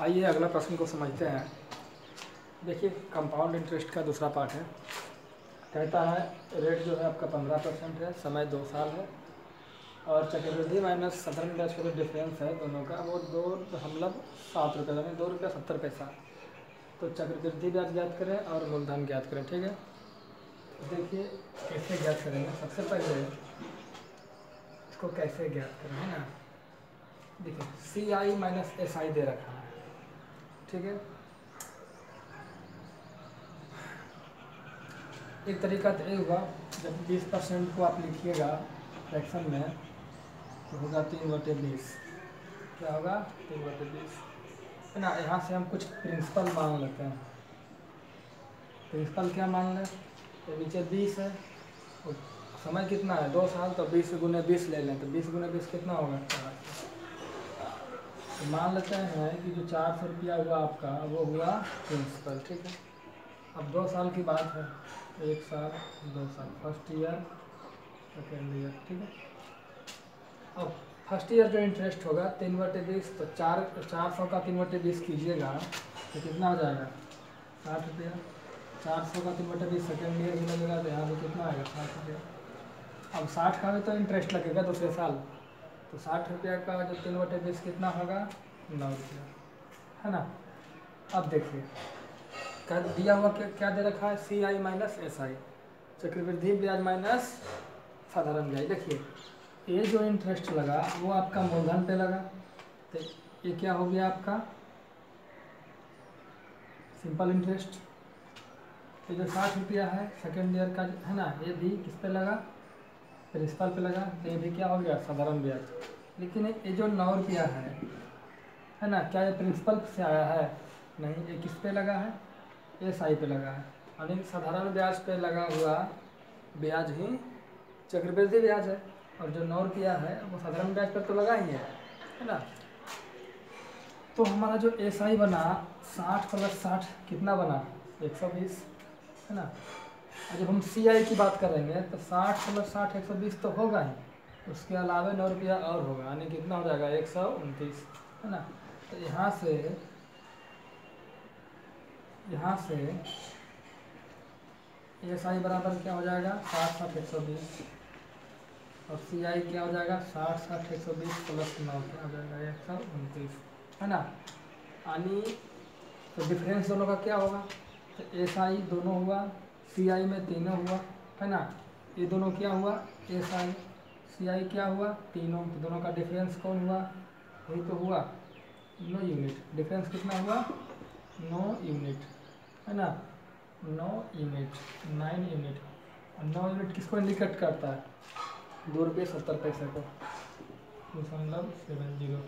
आइए अगला प्रश्न को समझते हैं। देखिए कंपाउंड इंटरेस्ट का दूसरा पार्ट है। कहता है रेट जो है आपका 15% है, समय 2 साल है और चक्रवृद्धि माइनस साधारण ब्याज का जो डिफरेंस है दोनों का वो 2.7 यानी 2 रुपया 70 पैसा। तो चक्रवृद्धि ब्याज ज्ञात करें और मूलधन ज्ञात करें। ठीक है, देखिए कैसे ज्ञात करेंगे। सबसे पहले इसको कैसे ज्ञात करें है ना। देखिए CI माइनस SI दे रखा है। ठीक है, एक तरीका तो ये हुआ जब 20% को आप लिखिएगा फ्रैक्शन में तो होगा 3/20। क्या होगा 3/20 है ना। यहाँ से हम कुछ प्रिंसिपल मान लेते हैं। प्रिंसिपल क्या मान लें, तो नीचे 20 है और समय कितना है 2 साल, तो 20 गुने 20 ले लें तो 20 गुने 20 कितना होगा 400। तो मान लेते हैं कि जो 400 रुपया हुआ आपका वो हुआ प्रिंसिपल। ठीक है, अब 2 साल की बात है, 1 साल 2 साल, फर्स्ट ईयर सेकेंड ईयर। ठीक है, अब फर्स्ट ईयर जो इंटरेस्ट होगा 3/20, तो 400 का 3/20 कीजिएगा तो कितना हो जाएगा 60 रुपया। 400 का 3/20 सेकेंड ईयर भी लगेगा तो यहाँ पे कितना आएगा 60 रुपया। अब 60 का भी तो इंटरेस्ट लगेगा दूसरे साल, तो 60 रुपया का जो 3/20 कितना होगा 9 रुपया है ना। अब देखिए क्या दिया हुआ, क्या दे रखा है CI माइनस SI, चक्रवृद्धि ब्याज माइनस साधारण ब्याज। देखिए ये जो इंटरेस्ट लगा वो आपका मूलधन पे लगा, तो ये क्या हो गया आपका सिंपल इंटरेस्ट। ये जो 60 रुपया है सेकेंड ईयर का है ना, ये भी किस पे लगा प्रिंसिपल पे लगा, तो ये भी क्या हो गया साधारण ब्याज। लेकिन ये जो 9 रुपया है ना, क्या ये प्रिंसिपल से आया है, नहीं, ये किस पे लगा है SI पे लगा है। यानी साधारण ब्याज पे लगा हुआ ब्याज ही चक्रवृद्धि ब्याज है, और जो 9 रुपया है वो साधारण ब्याज पर तो लगा ही है ना। तो हमारा जो SI बना 60 + 60 कितना बना 120 है ना। और जब हम CI की बात करेंगे तो 60 + 60 120 तो होगा ही, उसके अलावा 9 रुपया और होगा, यानी कितना हो जाएगा 129 है ना। तो यहाँ से SI बराबर क्या हो जाएगा 60 + 60 120 और CI क्या हो जाएगा 60 + 60 120 + 9 क्या हो जाएगा 129 है ना। यानी तो डिफरेंस दोनों का क्या होगा, तो SI दोनों हुआ, CI में तीनों हुआ है ना। ये दोनों क्या हुआ SI CI क्या हुआ तीनों, तो दोनों का डिफरेंस कौन हुआ, वही तो हुआ 9 यूनिट। डिफरेंस कितना हुआ 9 यूनिट है ना, 9 यूनिट 9 यूनिट। और 9 यूनिट किसको इंडिकेट करता है 2 रुपये 70 पैसे को 2.70।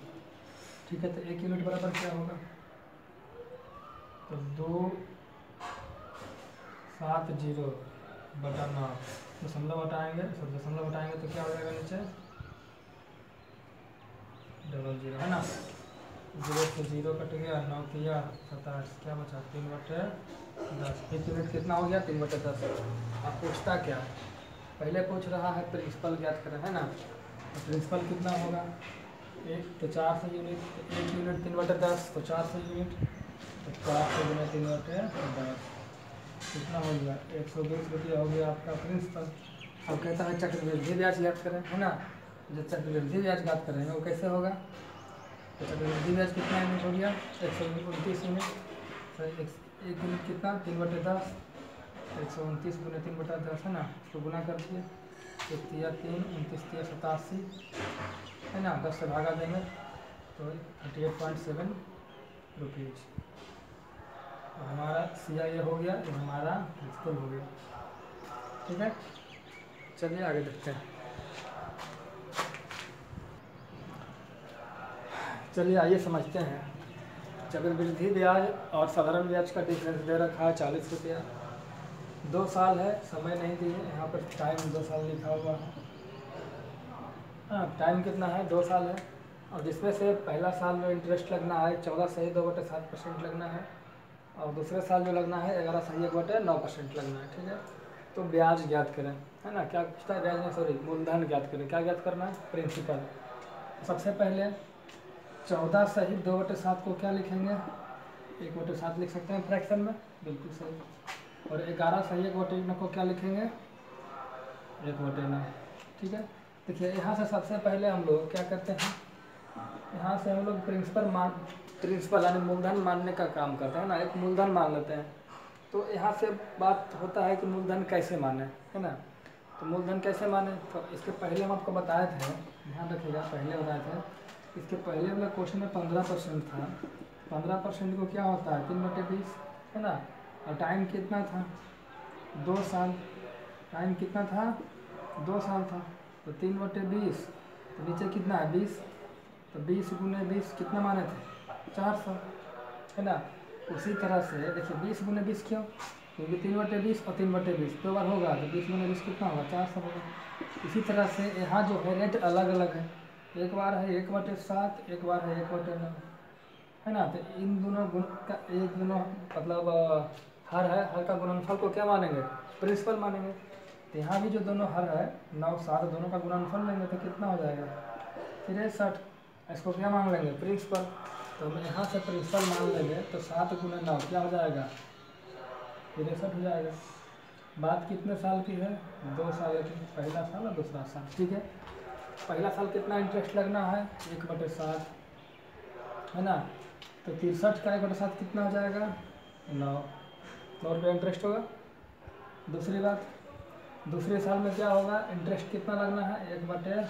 ठीक है, तो 1 यूनिट बराबर क्या होगा, तो 270/9 दशमलव हटाएंगे, सब दशमलव हटाएंगे तो क्या हो जाएगा नीचे 00 है ना। 0 से 0 कट गया, 9 किया 27, क्या बचा 3/10। 1 यूनिट कितना हो गया 3/10। अब पूछता क्या है, पहले पूछ रहा है प्रिंसिपल ज्ञात करें है ना। तो प्रिंसिपल कितना होगा 1, तो 400 यूनिट, तो 1 यूनिट 3/10 तो 400 यूनिट, तो 400 गुना 3/10 कितना हो गया 120 रुपया हो गया आपका प्रिंसिपल। अब कहता है चक्रवृद्धि ब्याज ज्ञात करें है ना। जब चक्रवृद्धि ब्याज ज्ञात करेंगे वो कैसे होगा, तो चक्रवृद्धि ब्याज कितना यूनिट हो गया 129 यूनिट। तो 1 यूनिट कितना 3/10, 129 गुना 3/10 है ना, इसको गुना कर दिए 1 × 3 29 × 87 है ना, 10 से भागा देंगे तो 38.7 रुपीज़। तो हमारा CI हो गया, ये हमारा प्रिंसिपल हो गया। ठीक है, चलिए आगे देखते हैं। चलिए आइए समझते हैं। चक्रवृद्धि ब्याज और साधारण ब्याज का डिफरेंस दे रखा है 40 रुपया। 2 साल है, समय नहीं दिए, यहाँ पर टाइम 2 साल लिखा हुआ है। हाँ, टाइम कितना है 2 साल है, और जिसमें से पहला साल में इंटरेस्ट लगना है 14 सही 2/7% लगना है, और दूसरे साल जो लगना है 11 सही 1/9% लगना है। ठीक है, तो ब्याज ज्ञात करें है ना। क्या पूछता है ब्याज में, सॉरी मूलधन ज्ञात करें। क्या ज्ञात करना है प्रिंसिपल। सबसे पहले 14 सही 2/7 को क्या लिखेंगे, 1/7 लिख सकते हैं फ्रैक्शन में, बिल्कुल सही। और 11 सही 1/9 को क्या लिखेंगे, 1/9। ठीक है, देखिए यहाँ से सबसे पहले हम लोग क्या करते हैं, यहाँ से हम लोग प्रिंसिपल यानी मूलधन मानने का काम करते हैं ना, एक मूलधन मान लेते हैं। तो यहाँ से बात होता है कि मूलधन कैसे माने, है ना। तो मूलधन कैसे माने, तो इसके पहले हम आपको बताए थे, ध्यान रखिएगा, पहले बताए थे, इसके पहले वाला क्वेश्चन में 15% था। 15% को क्या होता है, 3/20, है ना। और टाइम कितना था, 2 साल। टाइम कितना था, 2 साल था। तो 3/20, तो नीचे कितना है, 20। तो 20 × 20 कितना माने थे, 400, है ना। उसी तरह से देखिए 20 × 20 क्यों, क्योंकि 3/20 और 3/20 दो बार होगा, तो 20 × 20 कितना होगा, 400 होगा। इसी तरह से यहाँ जो है रेट अलग अलग है, एक बार है 1/7, एक बार है 1/9, है ना। तो इन दोनों गुण का एक दोनों मतलब हर है, हर का गुणनफल को क्या मानेंगे, प्रिंसिपल मानेंगे। तो यहाँ भी जो दोनों हर है 9, 7 दोनों का गुणनफल लेंगे तो कितना हो जाएगा, 63। इसको क्या मान लेंगे, प्रिंसिपल। तो हम यहाँ से प्रिंसिपल मान लेंगे, तो 7 × 9 क्या हो जाएगा, 63 हो जाएगा। बात कितने साल की है, 2 साल की, पहला साल और दूसरा साल। ठीक है, पहला साल कितना इंटरेस्ट लगना है, 1/7, है ना। तो 63 का 1/7 कितना हो जाएगा, 9 रुपये इंटरेस्ट होगा। दूसरी बात, दूसरे साल में क्या होगा, इंटरेस्ट कितना लगना है, 1/9।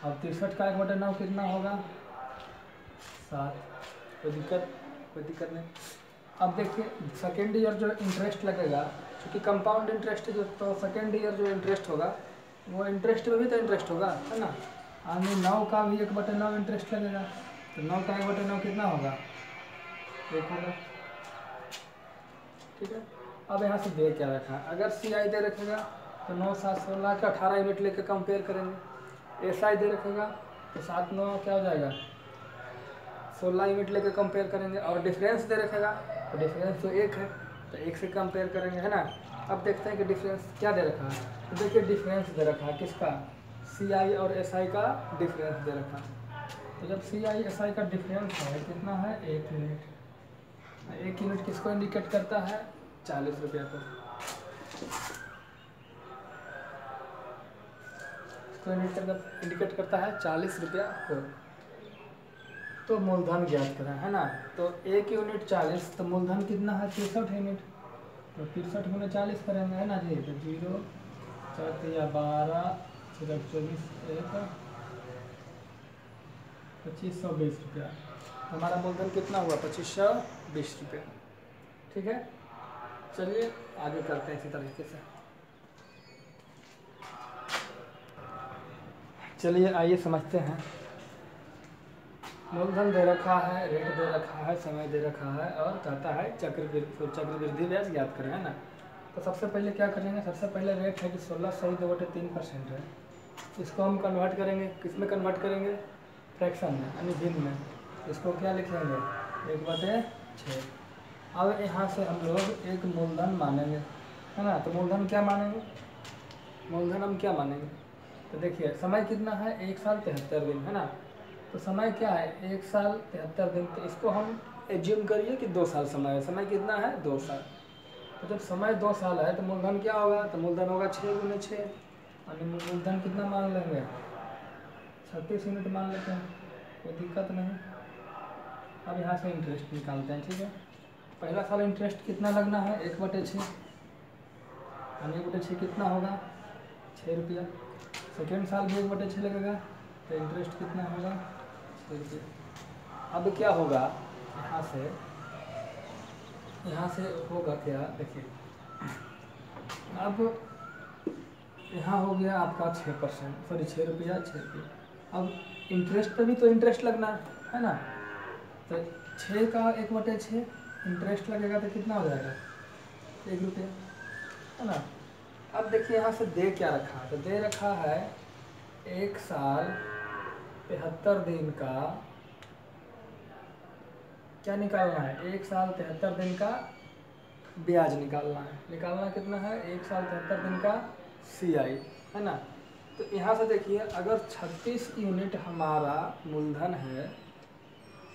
अब 63 का 1/9 कितना होगा, 7। कोई दिक्कत नहीं। अब देखिए सेकेंड ईयर जो इंटरेस्ट लगेगा, क्योंकि कंपाउंड इंटरेस्ट जो, तो सेकेंड ईयर जो इंटरेस्ट होगा वो इंटरेस्ट में भी तो इंटरेस्ट होगा, है ना। यानी 9 का भी 1/9 इंटरेस्ट लगेगा, तो 9 का 1/9 कितना होगा, 1 होगा। ठीक है, अब यहाँ से दे क्या रखा है, अगर CI दे रखेगा तो 9, 7, 16 का 18 यूनिट लेकर कंपेयर करेंगे। SI दे रखेगा तो 7, 9 क्या हो जाएगा, 16 यूनिट लेकर कंपेयर करेंगे। और डिफरेंस दे रखेगा तो डिफरेंस तो 1 है, तो 1 से कंपेयर करेंगे, है ना। अब देखते हैं कि डिफरेंस क्या दे रखा है, तो देखिए डिफरेंस दे रखा है किसका, CI और SI का डिफरेंस दे रखा है। तो जब CI SI का डिफरेंस है कितना है, 1 यूनिट। 1 यूनिट किसको इंडिकेट करता है, 40 रुपये को। इसको इंडिकेट करता है 40 रुपया को। तो मूलधन ज्ञात करें, है ना। तो 1 यूनिट 40, तो मूलधन कितना है, 63 यूनिट। तो 63 × 40 करेंगे, है ना जी। तो 0, 4 या 12, 24, 1, 2520 रुपया। हमारा मूलधन कितना हुआ, 2520 रुपया। ठीक है, चलिए आगे करते हैं इसी तरीके से। चलिए आइए समझते हैं। मूलधन दे रखा है, रेट दे रखा है, समय दे रखा है, और कहता है चक्रवृद्धि ब्याज ज्ञात करें, है ना। तो सबसे पहले क्या करेंगे, सबसे पहले रेट है कि 16 सही 2/3% है। इसको हम कन्वर्ट करेंगे, किस में कन्वर्ट करेंगे, फ्रैक्शन में यानी भिन्न में। इसको क्या लिखेंगे, 1/6। अब यहाँ से हम लोग एक मूलधन मानेंगे, है ना। तो मूलधन क्या मानेंगे, मूलधन हम क्या मानेंगे, तो देखिए समय कितना है, 1 साल 73 दिन, है ना। तो समय क्या है, 1 साल 73 दिन। तो इसको हम एज्यूम करिए कि 2 साल समय है। समय कितना है, 2 साल। तो जब समय 2 साल है तो मूलधन क्या होगा, तो मूलधन होगा 6 × 6, यानी मूलधन कितना मान लेंगे, 36 यूनिट मान लेते हैं, कोई दिक्कत नहीं। अब यहाँ से इंटरेस्ट निकालते हैं। ठीक है, पहला साल इंटरेस्ट कितना लगना है, 1/6, यानी 1/6 कितना होगा, 6 रुपया। सेकेंड साल भी 1/6 लगेगा, तो इंटरेस्ट कितना होगा, 6 रुपया। अब क्या होगा, यहाँ से होगा क्या, देखिए अब यहाँ हो गया आपका 6%, सॉरी 6 रुपया, 6 रुपया। अब इंटरेस्ट पे भी तो इंटरेस्ट लगना है ना। तो 6 का 1/6 इंटरेस्ट लगेगा तो कितना हो जाएगा, 1 रुपया, है ना। अब देखिए यहाँ से दे क्या रखा है, तो दे रखा है 1 साल 73 दिन का क्या निकालना है, 1 साल 73 दिन का ब्याज निकालना है। निकालना कितना है, 1 साल 73 दिन का CI, है ना। तो यहाँ से देखिए, अगर 36 यूनिट हमारा मूलधन है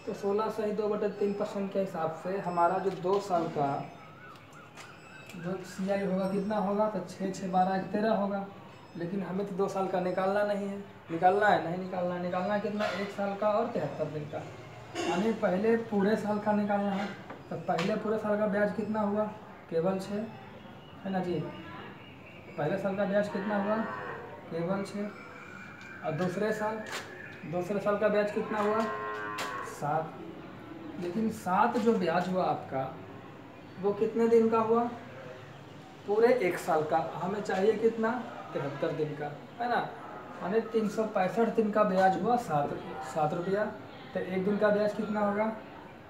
तो 16 सही 2/3% के हिसाब से हमारा जो 2 साल का जो CI होगा कितना होगा, तो 6 6 12 13 होगा। लेकिन हमें तो 2 साल का निकालना नहीं है, निकालना है नहीं निकालना है, निकालना है कितना, 1 साल का और 73 दिन का, यानी पहले पूरे साल का निकालना है। तो पहले पूरे साल का ब्याज कितना हुआ, केवल 6 है ना जी। पहले साल का ब्याज कितना हुआ, केवल 6। और दूसरे साल का ब्याज कितना हुआ, 7। लेकिन 7 जो ब्याज हुआ आपका वो कितने दिन का हुआ, पूरे 1 साल का। हमें चाहिए कितना, 73 दिन का, है ना। यानी 365 दिन का ब्याज हुआ 7 रुपया। तो एक दिन का ब्याज कितना होगा,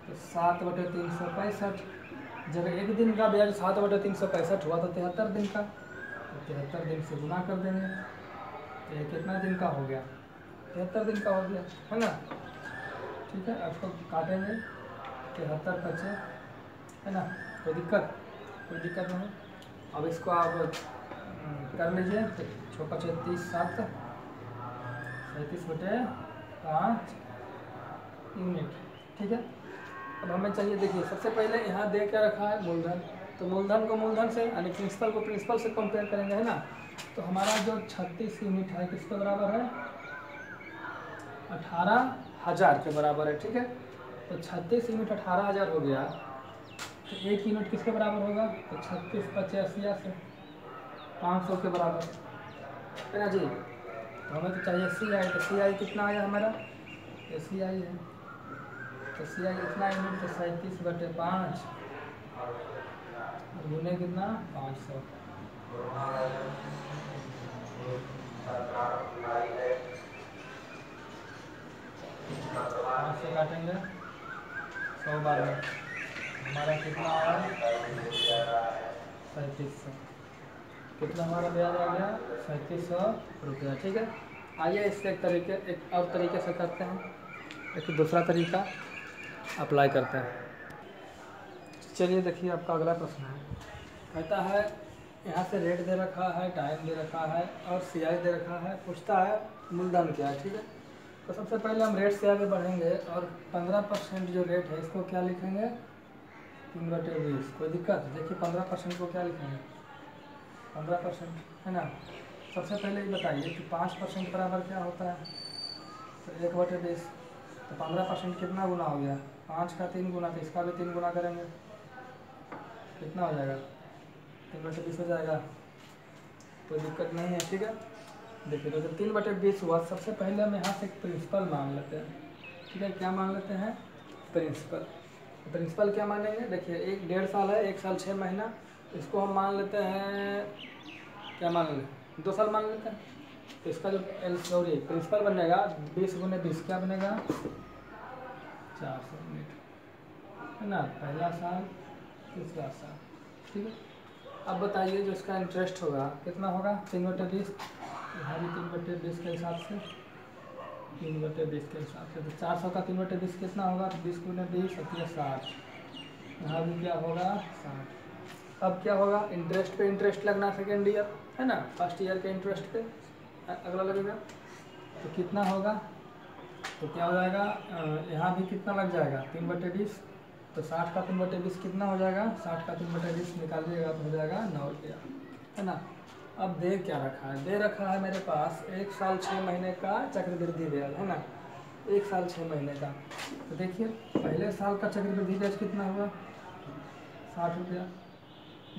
तो 7/365। जब एक दिन का ब्याज 7/365 हुआ तो 73 दिन का, तो 73 दिन से गुना कर देंगे। तो ये कितना दिन का हो गया, 73 दिन का हो गया, है ना। ठीक है, अब इसको काटेंगे, 73 बचे, है ना। कोई दिक्कत नहीं। अब इसको आप कर लीजिए। तो 6×5 = 7, 37/5 यूनिट। ठीक है, अब हमें चाहिए, देखिए सबसे पहले यहाँ दे के रखा है मूलधन, तो मूलधन को मूलधन से यानी प्रिंसिपल को प्रिंसिपल से कंपेयर करेंगे, है ना। तो हमारा जो 36 यूनिट है किसके बराबर है, 18,000 के बराबर है। ठीक है, तो 36 यूनिट 18,000 हो गया। तो 1 यूनिट किसके बराबर होगा, तो 36 × 85 500 के बराबर, है ना जी। तो हमें तो चाहिए CI, तो CI कितना आया हमारा, ये CI है। तो CI इतना यूनिट, तो 37/5 गुने कितना, 500। 5 से काटेंगे 100 बार में, हमारा कितना आया, 3700। कितना हमारा ब्याज आ गया, 3700 रुपया। ठीक है, आइए इससे एक और तरीके से करते हैं, एक दूसरा तरीका अप्लाई करते हैं। चलिए देखिए, आपका अगला प्रश्न है, कहता है यहाँ से रेट दे रखा है, टाइम दे रखा है और CI दे रखा है, पूछता है मूलधन क्या है। ठीक है, तो सबसे पहले हम रेट से आगे बढ़ेंगे और 15% जो रेट है इसको क्या लिखेंगे, 3/20। कोई दिक्कत, देखिए 15% को क्या लिखेंगे, 15%, है ना। सबसे पहले ये बताइए कि 5% बराबर क्या होता है, तो 1/20। तो 15% कितना गुना हो गया, 5 का 3 गुना, तो इसका भी 3 गुना करेंगे, कितना हो जाएगा, 3/20 हो जाएगा। कोई दिक्कत नहीं है। ठीक है, देखिए तो जब 3/20 हुआ, सबसे पहले हम यहाँ से प्रिंसिपल मान लेते हैं। ठीक है, क्या मान लेते हैं, प्रिंसिपल क्या मानेंगे, देखिए 1.5 साल है, 1 साल 6 महीना, इसको हम मान लेते हैं, क्या मान लें, 2 साल मान लेते हैं। तो इसका जो प्रिंसिपल बनेगा 20 × 20 क्या बनेगा, 400 यूनिट, है ना। पहला साल, दूसरा साल। ठीक है, अब बताइए जो इसका इंटरेस्ट होगा कितना होगा, 3/20। यहाँ भी 3/20 के हिसाब से, 3/20 के हिसाब से। तो 400 का 3/20 कितना होगा, तो 20 × 20 होती है 60। यहाँ भी क्या होगा, 60। अब क्या होगा, इंटरेस्ट पे इंटरेस्ट लगना सेकेंड ईयर, है ना। फर्स्ट ईयर के इंटरेस्ट पे अगला लगेगा, तो कितना होगा, तो क्या हो जाएगा, यहाँ भी कितना लग जाएगा, 3/20। तो 60 का 3/20 कितना हो जाएगा, 60 का 3/20 निकालिएगा तो हो जाएगा 9 रुपया, है ना। अब दे क्या रखा है, दे रखा है मेरे पास 1 साल 6 महीने का चक्रवृद्धि ब्याज, है ना। 1 साल 6 महीने का, तो देखिए पहले साल का चक्रवृद्धि ब्याज कितना हुआ, 60 रुपया।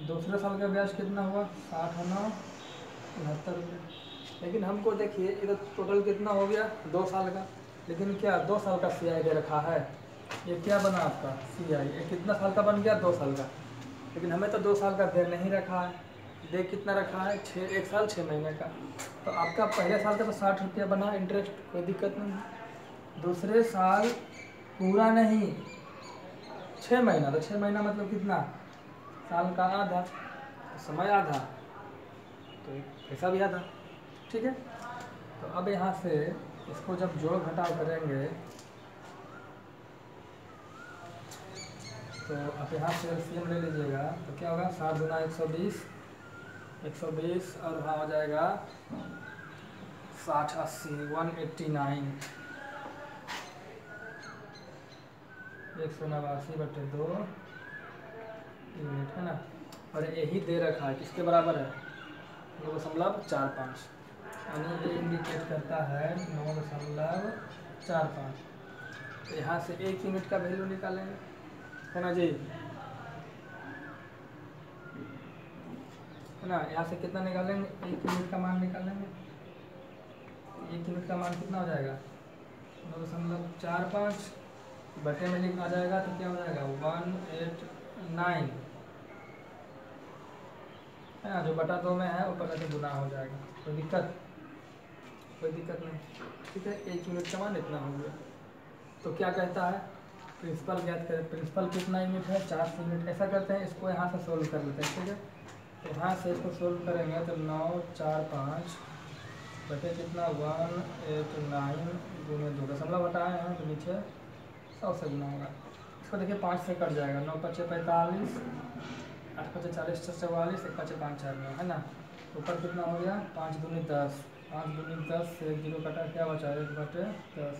दूसरे साल का ब्याज कितना हुआ, 60 और 9 69 रुपये। लेकिन हमको देखिए इधर टोटल कितना हो गया, 2 साल का। लेकिन क्या 2 साल का CI दे रखा है, ये क्या बना आपका CI, ये कितना साल का बन गया, 2 साल का। लेकिन हमें तो 2 साल का दे नहीं रखा है, दे कितना रखा है, 1 साल 6 महीने का। तो आपका पहले साल का तो 60 रुपया बना इंटरेस्ट, कोई दिक्कत नहीं। दूसरे साल पूरा नहीं, 6 महीना, तो 6 महीना मतलब कितना, साल का आधा, समय आधा, तो पैसा भी आधा। ठीक है, तो अब यहाँ से इसको जब जोड़ घटाव करेंगे तो आप यहाँ से LCM ले लीजिएगा, तो क्या होगा, 60 × 120, 120 और वहाँ हो जाएगा 60 80 189 189/2 यूनिट है ना। और यही दे रखा है किसके बराबर है 9.45 यानी ये इंडिकेट करता है 9.45। तो यहाँ से 1 यूनिट का वैल्यू निकालेंगे है ना जी, है ना। यहाँ से कितना निकालेंगे 1 यूनिट का मान निकालेंगे। 1 यूनिट का मान कितना हो जाएगा 9.45 बटे में लिखना आ जाएगा तो क्या हो जाएगा 189 है ना। जो बटा 2 में है ऊपर से गुना हो जाएगा, कोई दिक्कत नहीं। ठीक है 1 यूनिट का मान इतना हो गया। तो क्या कहता है प्रिंसिपल ज्ञात करें। प्रिंसिपल कितना यूनिट है 400 यूनिट। ऐसा करते हैं इसको यहाँ से सोल्व कर लेते हैं। ठीक है तो यहाँ से इसको सोल्व करेंगे तो 945 बटे कितना 189 गुने 2 दशमलव हटाए हैं तो नीचे 100 से गुना होगा। इसको देखिए 5 से कट जाएगा 9 × 5 = 45 8 × 5 = 40 6 × 44 1 × 5 = 5 4 9 है ना। ऊपर कितना हो गया 5 दूनी 10 5 दूनी 10 से 0 कटा क्या बचा 1/10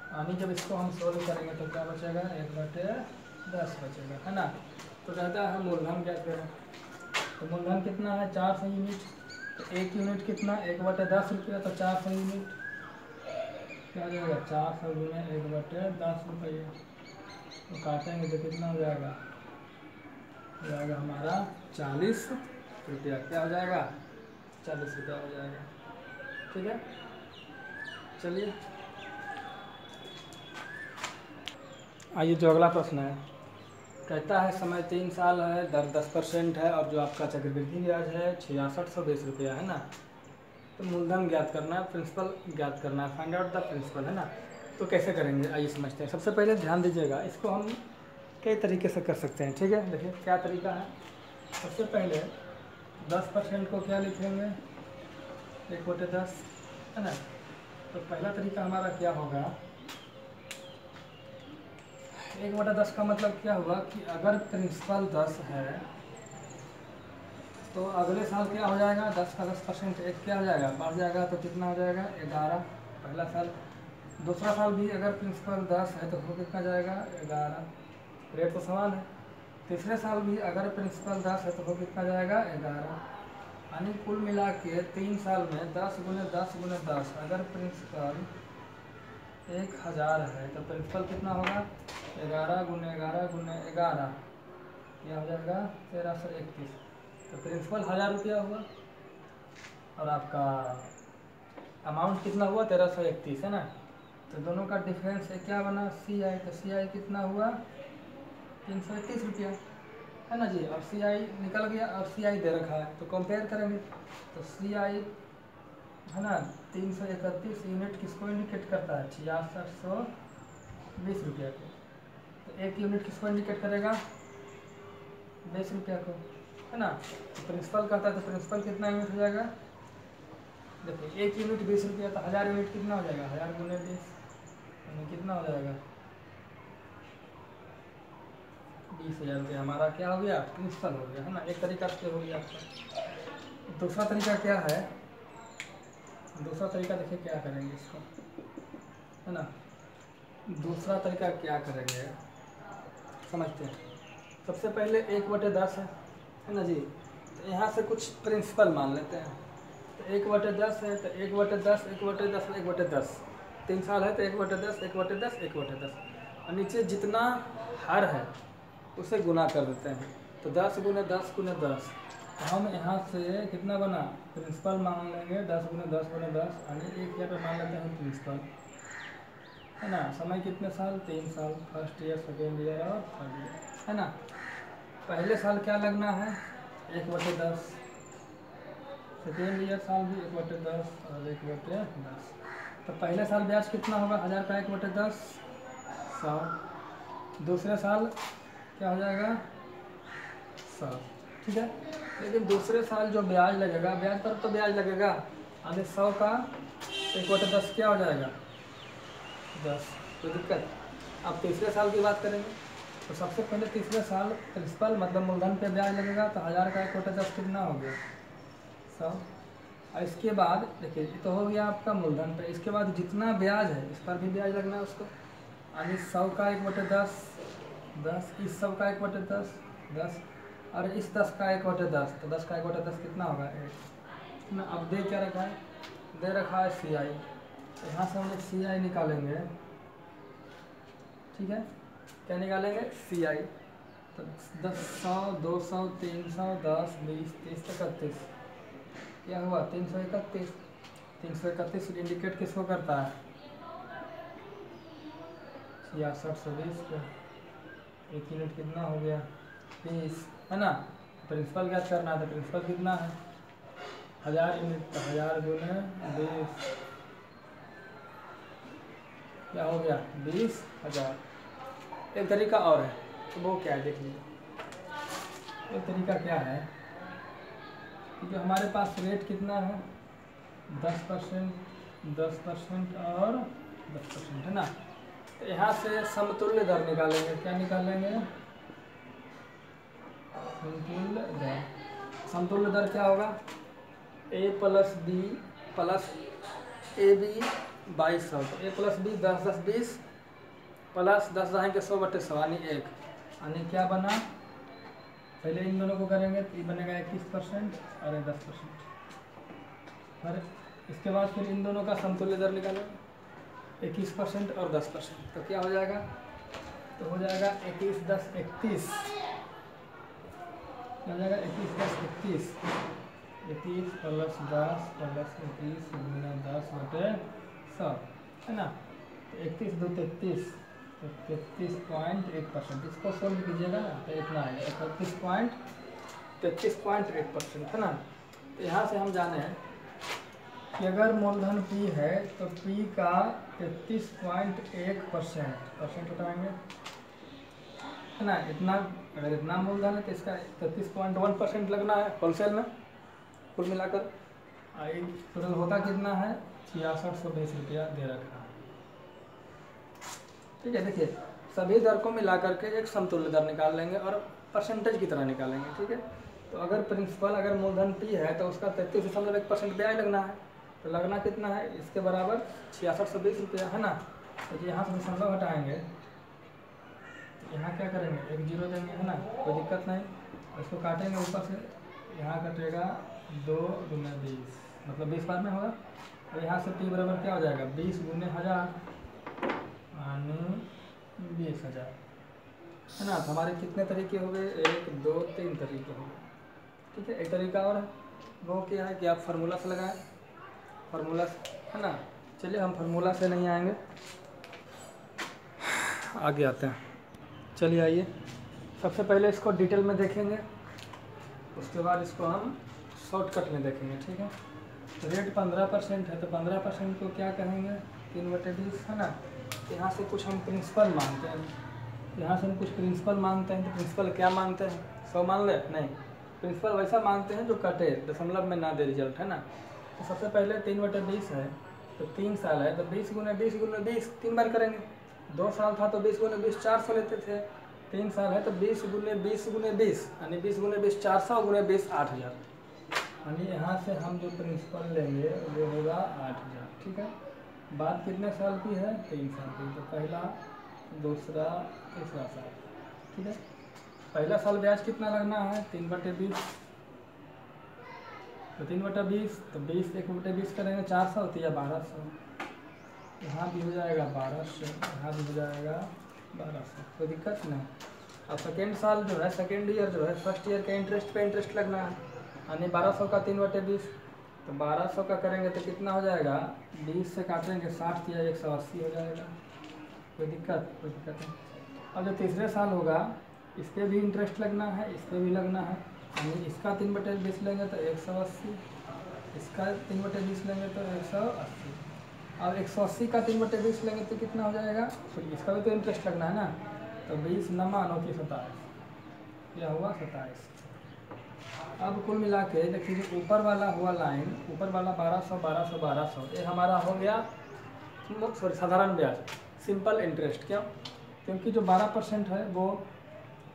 यानी जब इसको हम सोल्व करेंगे तो क्या बचेगा 1/10 बचेगा है ना। तो कहता है मूलधन क्या करें। तो मूलधन कितना है 400 यूनिट। तो 1 यूनिट कितना 1/10 रुपया तो 400 यूनिट क्या हो जाएगा 400 गुने 1/10 रुपये। तो काटेंगे तो कितना हो जाएगा हमारा 40 रुपया। क्या हो जाएगा 40 रुपया हो जाएगा। ठीक है चलिए आइए जो अगला प्रश्न है कहता है समय 3 साल है, दर 10% है और जो आपका चक्रवृद्धि ब्याज है 6620 रुपया है ना। तो मूलधन ज्ञात करना है, प्रिंसिपल ज्ञात करना है, फाइंड आउट द प्रिंसिपल है ना। तो कैसे करेंगे आइए समझते हैं। सबसे पहले ध्यान दीजिएगा इसको हम कई तरीके से कर सकते हैं। ठीक है देखिए क्या तरीका है। सबसे पहले 10% को क्या लिखेंगे 1/10 है ना। तो पहला तरीका हमारा क्या होगा 1/10 का मतलब क्या हुआ कि अगर प्रिंसिपल 10 है तो अगले साल क्या हो जाएगा 10 का 10% एक क्या हो जाएगा बढ़ जाएगा तो कितना हो जाएगा 11 पहला साल। दूसरा साल भी अगर प्रिंसिपल 10 है तो हो कितना जाएगा 11 रेट तो समान है। तीसरे साल भी अगर प्रिंसिपल 10 है तो हो कितना जाएगा 11 यानी कुल मिला के 3 साल में 10 × 10 × 10 अगर प्रिंसिपल 1000 है तो प्रिंसिपल कितना होगा 11 × 11 × 11 यह हो जाएगा 1331। तो प्रिंसिपल 1000 रुपया हुआ और आपका अमाउंट कितना हुआ 1331 है ना। तो दोनों का डिफरेंस क्या बना CI। तो CI कितना हुआ 331 रुपया है ना जी। और CI निकल गया और CI दे रखा है तो कंपेयर करेंगे तो CI है ना 331 यूनिट किसको इंडिकेट करता है 6620 रुपया को। तो 1 यूनिट किसको इंडिकेट करेगा 20 रुपया को है ना। तो प्रिंसिपल कहता है तो प्रिंसिपल कितना यूनिट हो जाएगा देखिए 1 यूनिट 20 रुपया तो 1000 यूनिट कितना हो जाएगा 1000 × 20 कितना हो जाएगा 20,000 रुपया हमारा क्या हो गया प्रिंसिपल हो गया है ना। एक तरीका से हो गया आपका। दूसरा तरीका क्या है दूसरा तरीका देखिए क्या करेंगे इसको है ना। दूसरा तरीका क्या करेंगे समझते हैं। सबसे पहले 1/10 है ना जी। तो यहाँ से कुछ प्रिंसिपल मान लेते हैं। तो 1/10 है तो 1/10 1/10 1/10 3 साल है तो 1/10 1/10 1/10 और नीचे जितना हर है उसे गुना कर देते हैं। तो 10 × 10 × 10 तो हम यहाँ से कितना बना प्रिंसिपल मान लेंगे 10 × 10 × 10 यानी 1 ईयर पर मान लेते हैं प्रिंसिपल है ना। समय कितने साल 3 साल फर्स्ट ईयर सेकेंड ईयर और थर्ड ईयर है ना। पहले साल क्या लगना है 1/10 सेकेंड ईयर साल भी 1/10 और 1/10। तो पहले साल ब्याज कितना होगा 1000 का 1/10 100। दूसरे साल क्या हो जाएगा 100 ठीक है। लेकिन दूसरे साल जो ब्याज लगेगा ब्याज पर तो ब्याज लगेगा यानी 100 का 1/10 क्या हो जाएगा 10। कोई दिक्कत। अब तीसरे साल की बात करेंगे तो सबसे पहले तीसरे साल प्रिंसिपल मतलब मूलधन पे ब्याज लगेगा तो 1000 का 1/10 कितना हो गया 100 और इसके बाद देखिए ये तो हो गया आपका मूलधन पे, इसके बाद जितना ब्याज है इस पर भी ब्याज लगना है उसको, यानी 100 का 1/10, 10 इस 100 का 1/10, 10 और इस 10 का 1/10, तो 10 का 1/10 कितना होगा 8 ना। अब दे क्या रखा है, दे रखा है CI, तो यहाँ से हम लोग CI निकालेंगे, ठीक है, क्या निकालेंगे CI, तो 10, 100, 200, 300, 10, 20, 30, 31, क्या हुआ 331, 331 इंडिकेट किसको करता है 6620 को, 1 यूनिट कितना हो गया 20 है ना। प्रिंसिपल क्या करना है, तो प्रिंसिपल कितना है 1000 यूनिट, तो 1000 गुने 20 क्या हो गया 20,000। एक तरीका और है, तो वो क्या है देख लीजिए। एक तरीका क्या है कि जो हमारे पास रेट कितना है 10%, 10% और 10% है ना, तो यहाँ से समतुल्य दर निकालेंगे, क्या निकालेंगे समतुल्य दर। समतुल्य दर क्या होगा A + B + AB 2200, तो A + B 10, 10, 20 प्लस 10 रहेंगे 100/100 यानी 1, यानी क्या बना, पहले इन दोनों को करेंगे तो ये बनेगा 21% और 10%, और इसके बाद फिर इन दोनों का समतुल्य दर निकालेंगे 21% और 10%, तो क्या हो जाएगा, तो हो जाएगा 21, 10, 31, हो जाएगा 21, 10, 31, 21 + 10 + 21 गुना 10/100 है ना, तो 21, 2, 33, तो 33.1%, इसको सोल्व कीजिएगा तो इतना आएगा 33.1% है ना। तो यहाँ से हम जाने हैं कि अगर मूलधन P है तो P का 33.1% परसेंट उठाएंगे है ना, इतना अगर इतना मूलधन है तो इसका 33.1% लगना है होलसेल में कुल मिलाकर। टोटल होता कितना है 6620 रुपया दे रखा है, ठीक है। देखिए सभी दर को मिला करके एक समतुल्य दर निकाल लेंगे और परसेंटेज की तरह निकालेंगे, ठीक है। तो अगर प्रिंसिपल अगर मूलधन P है तो उसका 33.1% ब्याज लगना है, तो लगना कितना है इसके बराबर 6620 रुपया है ना। तो यहाँ से दशमलव हटाएंगे, यहाँ क्या करेंगे 1 0 देंगे है ना, कोई दिक्कत नहीं, इसको काटेंगे ऊपर से, यहाँ कटेगा 2 गुना 20 मतलब 20 बार में होगा, और यहाँ से P बराबर क्या हो जाएगा 20 गुने 1000 यानी 20,000 है ना। तो हमारे कितने तरीके हो गए 1, 2, 3 तरीके हो गए, ठीक है। एक तरीका और है वो क्या है कि आप फार्मूला से लगाएं, फार्मूला है ना। चलिए हम फार्मूला से नहीं आएंगे, आगे आते हैं। चलिए आइए, सबसे पहले इसको डिटेल में देखेंगे, उसके बाद इसको हम शॉर्टकट में देखेंगे, ठीक है। तो रेट 15% है, तो 15% को क्या कहेंगे 3/20 है ना। यहाँ से कुछ हम प्रिंसिपल मानते हैं, यहाँ से हम कुछ प्रिंसिपल मानते हैं, तो प्रिंसिपल क्या मानते हैं 100 मान ले, नहीं प्रिंसिपल वैसा मानते हैं जो कटे दशमलव में ना दे रिजल्ट है ना। तो सबसे पहले 3/20 है, तो 3 साल है तो 20 गुने 20 गुने 20 3 बार करेंगे। 2 साल था तो 20 गुने 20 400 लेते थे, 3 साल है तो 20 गुने 20 गुने 20 यानी 20 गुने 20 400 गुने 20 8000, यानी यहाँ से हम जो प्रिंसिपल लेंगे वो होगा 8000, ठीक है। बात कितने साल की है 3 साल की, तो पहला दूसरा तीसरा साल, ठीक है। पहला साल ब्याज कितना लगना है 3/20, तो 3/20 तो 20 1/20 करेंगे 400 होती है 1200, यहाँ भी हो जाएगा 1200, यहाँ भी हो जाएगा 1200, कोई दिक्कत नहीं। अब सेकेंड साल जो है सेकेंड ईयर जो है फर्स्ट ईयर के इंटरेस्ट पे इंटरेस्ट लगना है, यानी 1200 का 3/20, तो 1200 का करेंगे तो कितना हो जाएगा 20 से काटेंगे 60 या 180 हो जाएगा, कोई दिक्कत नहीं। अब जो तीसरे साल होगा इस पर भी इंटरेस्ट लगना है, इस पर भी लगना है, यानी इसका 3/20 लेंगे तो 180, इसका 3/20 लेंगे तो 180, अब 180 का 3/20 लेंगे तो कितना हो जाएगा, तो इसका भी तो इंटरेस्ट लगना है ना, तो 20 9 9 27, यह हुआ 27। अब कुल मिला के देखिए जो ऊपर वाला हुआ लाइन, ऊपर वाला 1200 1200 1200, ये हमारा हो गया सॉरी साधारण ब्याज सिंपल इंटरेस्ट। क्यों, क्योंकि जो 12% है वो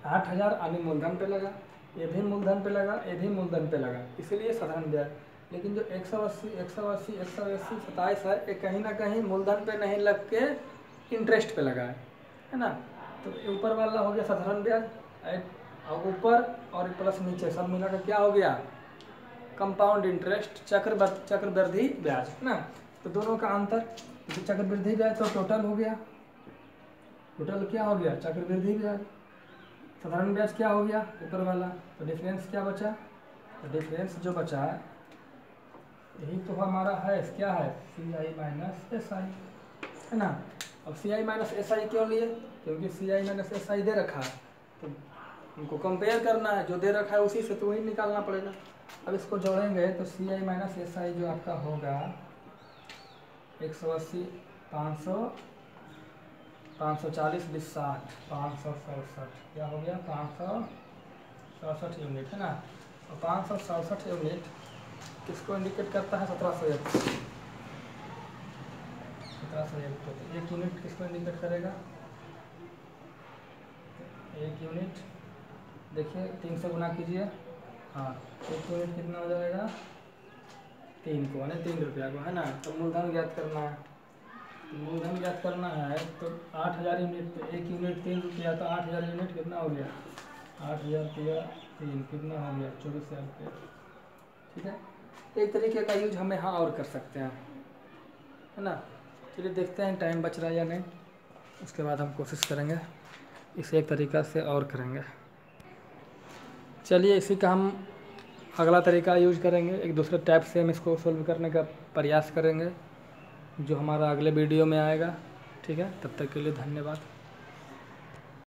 8000 यानी मूलधन पे लगा, ये भी मूलधन पे लगा, ये भी मूलधन पे लगा, इसीलिए साधारण ब्याज। लेकिन जो 180, 180, 180, 27 है, ये कहीं ना कहीं मूलधन पे नहीं लग के इंटरेस्ट पे लगा है ना। तो ऊपर वाला हो गया साधारण ब्याज, और ऊपर और प्लस नीचे सब मिलाकर क्या हो गया, कंपाउंड इंटरेस्ट, चक्रवृद्धि ब्याज है ना। तो दोनों का अंतर, तो चक्रवृद्धि ब्याज तो टोटल हो गया, टोटल क्या हो गया, चक्रवृद्धि ब्याज। साधारण ब्याज क्या हो गया, ऊपर वाला। तो डिफरेंस क्या बचा, तो डिफरेंस जो बचा यही तो हमारा है, क्या है, CI माइनस SI है ना। अब CI माइनस SI क्यों लिए, क्योंकि CI माइनस SI दे रखा है, तो उनको कंपेयर करना है, जो दे रखा है उसी से तो वही निकालना पड़ेगा। अब इसको जोड़ेंगे तो CI माइनस SI जो आपका होगा 180, 500, 540, 20, 60, 567, क्या हो गया, 567 यूनिट है ना। और 567 यूनिट किसको इंडिकेट करता है, 1701, 1701। तो एक यूनिट किसको इंडिकेट करेगा, एक यूनिट देखिए 3 से गुना कीजिए, हाँ, एक यूनिट कितना हो जाएगा, 3 को यानी 3 रुपया को है ना। तो मूलधन ज्ञात करना है, मूलधन ज्ञात करना है तो 8000 यूनिट पे एक यूनिट 3 रुपया, तो 8000 यूनिट कितना हो गया, 8000 रुपया 3 कितना हो गया, 24,000 रुपया। ठीक है, एक तरीके का यूज हम यहाँ और कर सकते हैं है ना। चलिए देखते हैं टाइम बच रहा है या नहीं, उसके बाद हम कोशिश करेंगे इसे एक तरीक़ा से और करेंगे। चलिए इसी का हम अगला तरीका यूज करेंगे, एक दूसरे टाइप से हम इसको सोल्व करने का प्रयास करेंगे, जो हमारा अगले वीडियो में आएगा। ठीक है, तब तक के लिए धन्यवाद।